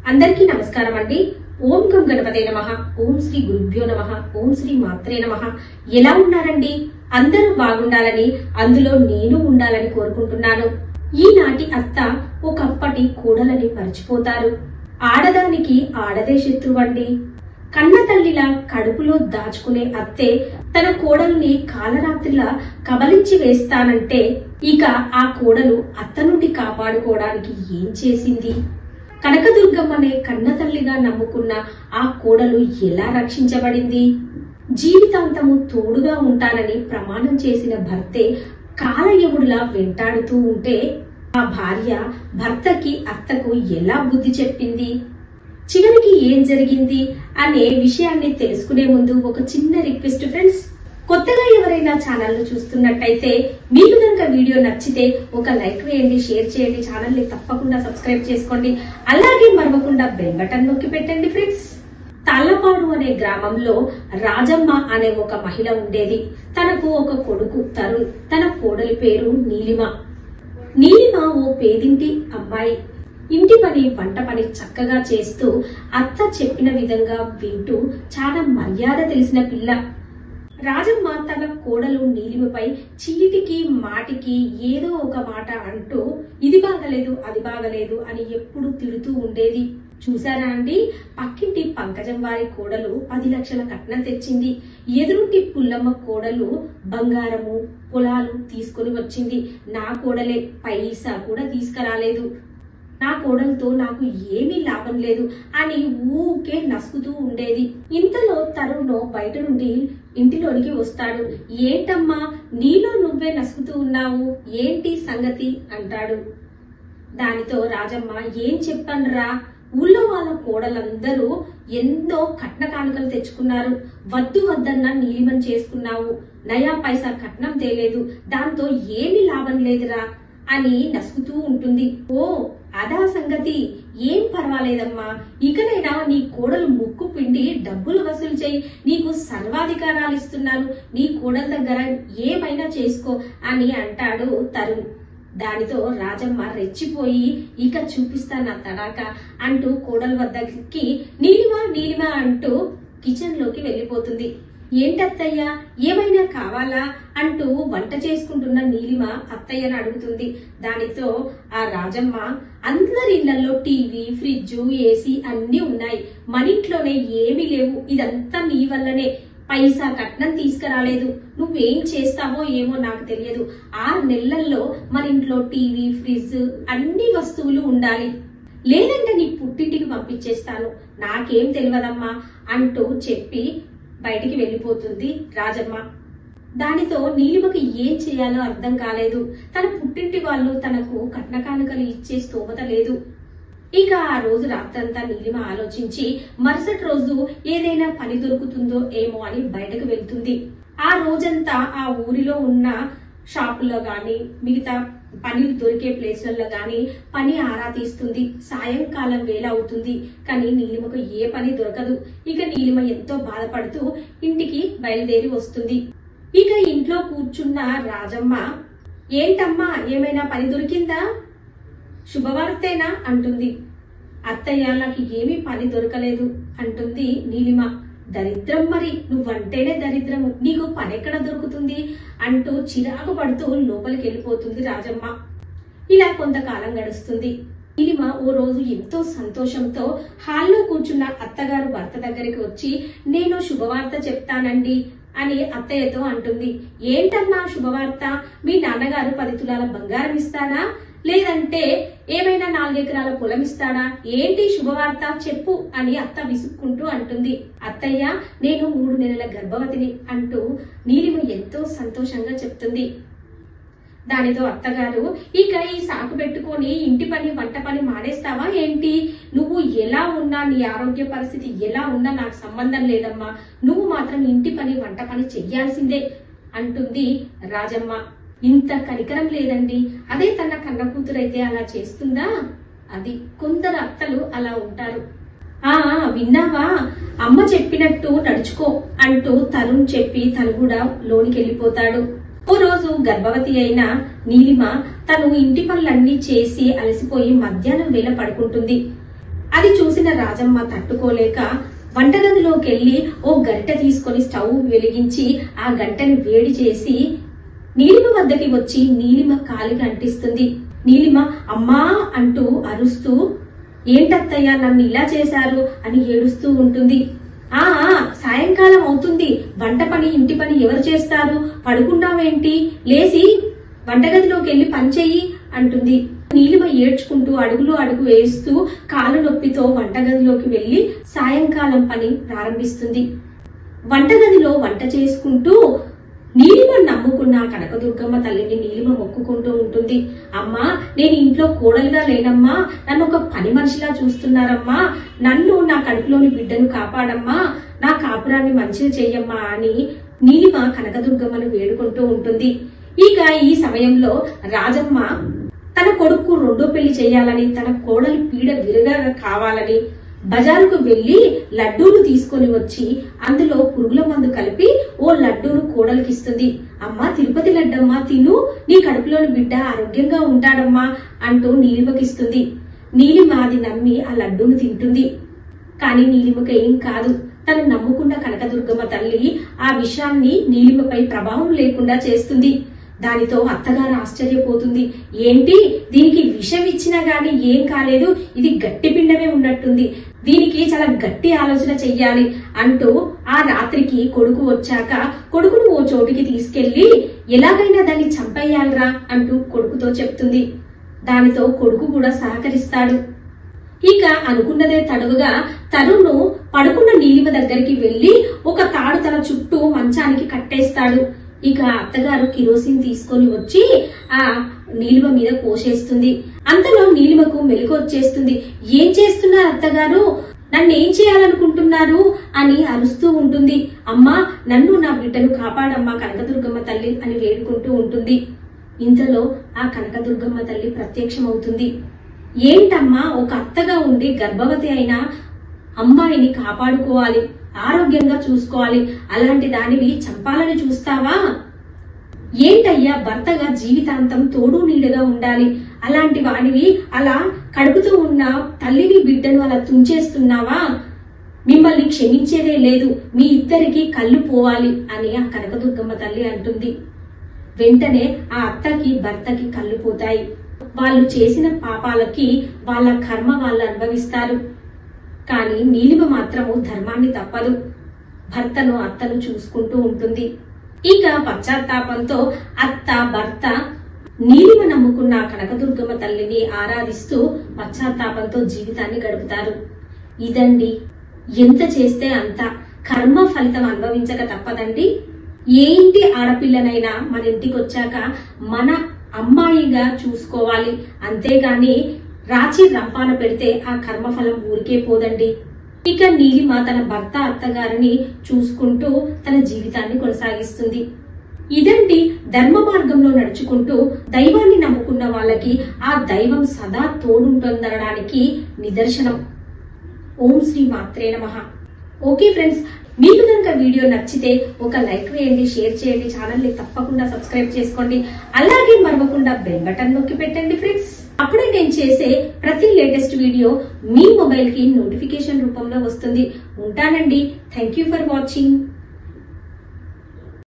అందరికీ నమస్కారం అండి. ఓం గం గణపతే నమః. ఓం శ్రీ గురుభ్యో నమః. ఓం శ్రీ మాత్రే నమః. ఎలా ఉన్నారండి? అందరూ బాగుండాలని, అందులో నేను ఉండాలని కోరుకుంటున్నాను. ఈనాటి అత్త ఒకప్పటి కోడలని మర్చిపోతారు. ఆడదానికి ఆడదే శత్రువండి. కన్న తల్లిలా కడుపులో దాచుకునే అత్తే తన కోడల్ని కాలరాత్రిలా కబలించి వేస్తానంటే ఇక ఆ కోడలు అత్త నుండి కాపాడుకోవడానికి ఏం చేసింది? కనకదుర్గమ్మనే కన్న తల్లిగా నమ్ముకున్న ఆ కోడలు ఎలా రక్షించబడింది? జీవితాంతము తోడుగా ఉంటానని ప్రమాణం చేసిన భర్తే కాలయముడిలా వెంటాడుతూ ఉంటే ఆ భార్య భర్తకి అత్తకు ఎలా బుద్ధి చెప్పింది? చివరికి ఏం జరిగింది అనే విషయాన్ని తెలుసుకునే ముందు ఒక చిన్న రిక్వెస్ట్ ఫ్రెండ్స్. కొత్తగా ఎవరైనా ఛానల్ ను చూస్తున్నట్టయితే మీకు కనుక వీడియో నచ్చితే ఒక లైక్ వేయండి, షేర్ చేయండి, ఛానల్ ని తప్పకుండా సబ్స్క్రైబ్ చేసుకోండి. అలాగే మరవకుండా బెల్ బటన్ నొక్కి పెట్టండి ఫ్రెండ్స్. తాళ్లపాడు అనే గ్రామంలో రాజమ్మ అనే ఒక మహిళ ఉండేది. తనకు ఒక కొడుకు తరుణ్, తన కోడలి పేరు నీలిమ. నీలిమ ఓ పేదింటి అమ్మాయి. ఇంటి పని, వంట పని చక్కగా చేస్తూ అత్త చెప్పిన విధంగా వింటూ చాలా మర్యాద తెలిసిన పిల్ల. రాజమ్మ తన కోడలు నీలిమపై చీటికి మాటికి ఏదో ఒక మాట అంటూ ఇది బాగలేదు, అది బాగలేదు అని ఎప్పుడు తిడుతూ ఉండేది. చూసారా అండి, పక్కింటి పంకజం వారి కోడలు 10 లక్షల కట్నం తెచ్చింది. ఎదురుంటి పుల్లమ్మ కోడలు బంగారము, పొలాలు తీసుకుని వచ్చింది. నా కోడలే పైసా కూడా తీసుకురాలేదు. నా కోడలతో నాకు ఏమీ లాభం లేదు అని ఊకే నసుకుతూ ఉండేది. ఇంతలో తరుణ్ బయట నుండి ఇంటిలోనికి వస్తాడు. ఏంటమ్మా, నీలో నువ్వే నసుకుతూ ఉన్నావు, ఏంటి సంగతి అంటాడు. దానితో రాజమ్మ, ఏం చెప్పనురా, ఊళ్ళో వాళ్ళ కోడలందరూ ఎంతో కట్న కానుకలు తెచ్చుకున్నారు. వద్దు వద్దన్న నీలిమని చేసుకున్నావు. నయా పైసా కట్నం తేలేదు, దాంతో ఏమీ లాభం లేదురా అని నసుకుతూ ఉంటుంది. ఓ అదా సంగతి, ఏం పర్వాలేదమ్మా, ఇకనైనా నీ కోడలు ముక్కు పిండి డబ్బులు వసూలు చేయి, నీకు సర్వాధికారాలు ఇస్తున్నాను, నీ కోడల దగ్గర ఏమైనా చేసుకో అని అంటాడు తరుణ్. దానితో రాజమ్మ రెచ్చిపోయి, ఇక చూపిస్తాను తడాక అంటూ కోడల వద్దకి నీలిమ అంటూ కిచెన్ లోకి వెళ్లిపోతుంది. ఏంటత్తయ్య, ఏమైనా కావాలా అంటూ వంట చేసుకుంటున్న నీలిమ అత్తయ్యను అడుగుతుంది. దానితో ఆ రాజమ్మ, అందరి ఇళ్లలో టీవీ, ఫ్రిడ్జ్, ఏసీ అన్ని ఉన్నాయి, మన ఇంట్లోనే ఏమీ లేవు, ఇదంతా నీ వల్లనే. పైసా కట్నం తీసుకురాలేదు, నువ్వేం చేస్తావో ఏమో నాకు తెలియదు. 6 నెలల్లో మన ఇంట్లో టీవీ, ఫ్రిడ్జ్ అన్ని వస్తువులు ఉండాలి, లేదంటే నీ పుట్టింటికి పంపించేస్తాను, నాకేం తెలియదమ్మా అంటూ చెప్పి బయటికి వెళ్లిపోతుంది రాజమ్మ. దానితో నీలిమకి ఏం చేయాలో అర్థం కాలేదు. తన పుట్టింటి వాళ్ళు తనకు కట్న కానుకలు ఇచ్చే స్తోమత లేదు. ఇక ఆ రోజు రాత్రంతా నీలిమ ఆలోచించి మరుసటి రోజు ఏదైనా పని దొరుకుతుందో ఏమో అని బయటకు వెళ్తుంది. ఆ రోజంతా ఆ ఊరిలో ఉన్న షాపుల్లో గాని, మిగతా పనులు దొరికే ప్లేస్లలో గాని పని ఆరా తీస్తుంది. సాయంకాలం వేళ అవుతుంది, కానీ నీలిమకు ఏ పని దొరకదు. ఇక నీలిమ ఎంతో బాధపడుతూ ఇంటికి బయలుదేరి వస్తుంది. ఇక ఇంట్లో కూర్చున్న రాజమ్మ, ఏంటమ్మా, ఏమైనా పని దొరికిందా, శుభవార్తేనా అంటుంది. అత్తయ్య, నాకు ఏమీ పని దొరకలేదు అంటుంది నీలిమ. దరిద్రం, మరి నువ్వంటేనే దరిద్రము, నీకు పని ఎక్కడ దొరుకుతుంది అంటూ చిరాకు పడుతూ లోపలికి వెళ్ళిపోతుంది రాజమ్మ. ఇలా కొంతకాలం గడుస్తుంది. నీలిమ ఓ రోజు ఎంతో సంతోషంతో హాల్లో కూర్చున్న అత్తగారు భర్త దగ్గరికి వచ్చి, నేను శుభవార్త చెప్తానండి అని అత్తయ్యతో అంటుంది. ఏంటమ్మా శుభవార్త, మీ నాన్నగారు 10 తులాల బంగారం ఇస్తాడా, లేదంటే ఏమైనా 4 ఎకరాల పొలం ఇస్తాడా, ఏంటి శుభవార్త చెప్పు అని అత్త విసుక్కుంటూ అంటుంది. అత్తయ్య, నేను 3 నెలల గర్భవతిని అంటూ నీలిమ ఎంతో సంతోషంగా చెప్తుంది. దానితో అత్తగారు, ఇక ఈ సాకు పెట్టుకొని ఇంటి పని, వంట పని మానేస్తావా ఏంటి, నువ్వు ఎలా ఉన్నా, నీ ఆరోగ్య పరిస్థితి ఎలా ఉన్నా నాకు సంబంధం లేదమ్మా, నువ్వు మాత్రం ఇంటి పని, వంట పని చెయ్యాల్సిందే అంటుంది రాజమ్మ. ఇంత కనికరం లేదండి, అదే తన కన్న కూతురైతే అలా చేస్తుందా? అది కొందరు అత్తలు అలా ఉంటారు. విన్నావా, అమ్మ చెప్పినట్టు నడుచుకో అంటూ తరుణ్ చెప్పి తను కూడా లోనికి వెళ్ళిపోతాడు. ఓ రోజు గర్భవతి అయిన నీలిమ తను ఇంటి పనులన్నీ చేసి అలసిపోయి మధ్యాహ్నం వేళ పడుకుంటుంది. అది చూసిన రాజమ్మ తట్టుకోలేక వంటగదిలోకి వెళ్లి ఓ గరిటె తీసుకొని స్టవ్ వెలిగించి ఆ గంటని వేడి చేసి నీలిమ వద్దకి వచ్చి నీలిమ కాలికి అంటిస్తుంది. నీలిమ అమ్మా అంటూ అరుస్తూ, ఏంటత్తయ్య నన్ను ఇలా చేశారు అని ఏడుస్తూ ఉంటుంది. ఆ సాయంకాలం అవుతుంది, వంట పని ఇంటి పని ఎవరు చేస్తారు, పడుకున్నావేంటి, లేచి వంటగదిలోకి వెళ్లి పని చెయ్యి అంటుంది. నీలిమ ఏడ్చుకుంటూ అడుగులు అడుగు వేస్తూ కాలు నొప్పితో వంటగదిలోకి వెళ్లి సాయంకాలం పని ప్రారంభిస్తుంది. వంటగదిలో వంట చేసుకుంటూ నీలిమ నమ్ముకున్న కనకదుర్గమ్మ తల్లిని నీలిమ మొక్కుకుంటూ ఉంటుంది. అమ్మా, నేను ఇంట్లో కోడలుగా లేనమ్మా, నన్ను ఒక పని మనిషిలా చూస్తున్నారమ్మా, నన్ను నా కడుపులోని బిడ్డను కాపాడమ్మా, నా కాపురాన్ని మంచిగా చెయ్యమ్మా అని నీలిమ కనకదుర్గమ్మను వేడుకుంటూ ఉంటుంది. ఇక ఈ సమయంలో రాజమ్మ తన కొడుకు రెండో పెళ్లి చేయాలని, తన కోడలి పీడ విరగా కావాలని బజారుకు వెళ్లి లడ్డూలు తీసుకొని వచ్చి అందులో పురుగుల మందు కలిపి ఓ లడ్డూను కోడలికిస్తుంది. అమ్మా, తిరుపతి లడ్డమ్మా, తిను, నీ కడుపులోని బిడ్డ ఆరోగ్యంగా ఉంటాడమ్మా అంటూ నీలిమకిస్తుంది. నీలిమ అది నమ్మి ఆ లడ్డూను తింటుంది. కానీ నీలిమకు ఏం కాదు. తను నమ్ముకున్న కనకదుర్గమ్మ తల్లి ఆ విషయాన్ని నీలిమపై ప్రభావం లేకుండా చేస్తుంది. దానితో అత్తగారు ఆశ్చర్యపోతుంది. ఏంటి, దీనికి విషం ఇచ్చినా గాని ఏం కాలేదు, ఇది గట్టి పిండమే ఉన్నట్టుంది, దీనికి చాలా గట్టి ఆలోచన చెయ్యాలి అంటూ ఆ రాత్రికి కొడుకు వచ్చాక కొడుకును ఓ చోటికి తీసుకెళ్లి ఎలాగైనా దాన్ని చంపేయాలరా అంటూ కొడుకుతో చెప్తుంది. దానితో కొడుకు కూడా సహకరిస్తాడు. ఇక అనుకున్నదే తడవుగా తరుణ్ పడుకున్న నీలిమ దగ్గరికి వెళ్లి ఒక తాడు తన చుట్టూ మంచానికి కట్టేస్తాడు. ఇక అత్తగారు కిరోసిన్ తీసుకొని వచ్చి ఆ నీలిమ మీద పోసేస్తుంది. అంతలో నీలిమకు మెలకు వచ్చేస్తుంది. ఏం చేస్తున్నారు అత్తగారు, నన్ను ఏం చేయాలనుకుంటున్నారు అని అరుస్తూ ఉంటుంది. అమ్మా, నన్ను నా బిడ్డను కాపాడమ్మా కనకదుర్గమ్మ తల్లి అని వేడుకుంటూ ఉంటుంది. ఇంతలో ఆ కనకదుర్గమ్మ తల్లి ప్రత్యక్షమవుతుంది. ఏంటమ్మా, ఒక అత్తగా ఉండి గర్భవతి అయిన అమ్మాయిని కాపాడుకోవాలి, ఆరోగ్యంగా చూసుకోవాలి, అలాంటి దానివి చంపాలని చూస్తావా? ఏంటయ్యా, భర్తగా జీవితాంతం తోడు నీడగా ఉండాలి, అలాంటి వాడివి అలా కడుపుతూ ఉన్న తల్లిని బిడ్డను అలా తుంచేస్తున్నావా? మిమ్మల్ని క్షమించేదే లేదు, మీ ఇద్దరికి కళ్ళు పోవాలి అని ఆ కనకదుర్గమ్మ తల్లి అంటుంది. వెంటనే ఆ అత్తకి భర్తకి కళ్ళు పోతాయి. వాళ్ళు చేసిన పాపాలకి వాళ్ళ కర్మ వాళ్ళు అనుభవిస్తారు. కానీ నీలిమ మాత్రము ధర్మాన్ని తప్పదు. భర్తను అత్తను చూసుకుంటూ ఉంటుంది. ఇక పశ్చాత్తాపంతో అత్త భర్త నీలిమ నమ్ముకున్న కనకదుర్గమ్మ తల్లిని ఆరాధిస్తూ పశ్చాత్తాపంతో జీవితాన్ని గడుపుతారు. ఇదండి, ఎంత చేస్తే అంత కర్మ ఫలితం అనుభవించక తప్పదండి. ఏ ఇంటి ఆడపిల్లనైనా మన ఇంటికి వచ్చాక మన అమ్మాయిగా చూసుకోవాలి, అంతేగాని రాచి రంపాన పెడితే ఆ కర్మఫలం ఊరికే పోదండి. ఇక నీలిమ తన భర్త అత్తగారిని చూసుకుంటూ తన జీవితాన్ని కొనసాగిస్తుంది. ఇదండి, ధర్మ మార్గంలో నడుచుకుంటూ దైవాన్ని నమ్ముకున్న వాళ్ళకి ఆ దైవం సదా తోడుంటుందనడానికి నిదర్శనం. ఓం శ్రీ మాత్రే నమః. ఓకే ఫ్రెండ్స్, మీకు కనుక వీడియో నచ్చితే ఒక లైక్ వేయండి, షేర్ చేయండి, ఛానల్ ని తప్పకుండా సబ్స్క్రైబ్ చేసుకోండి, అలాగే మరవకుండా బెల్ బటన్ నొక్కి పెట్టండి ఫ్రెండ్స్. అప్పుడే నేను చేసే ప్రతి లేటెస్ట్ వీడియో మీ మొబైల్ కి నోటిఫికేషన్ రూపంలో వస్తుంది. ఉంటానండి. Thank you for watching.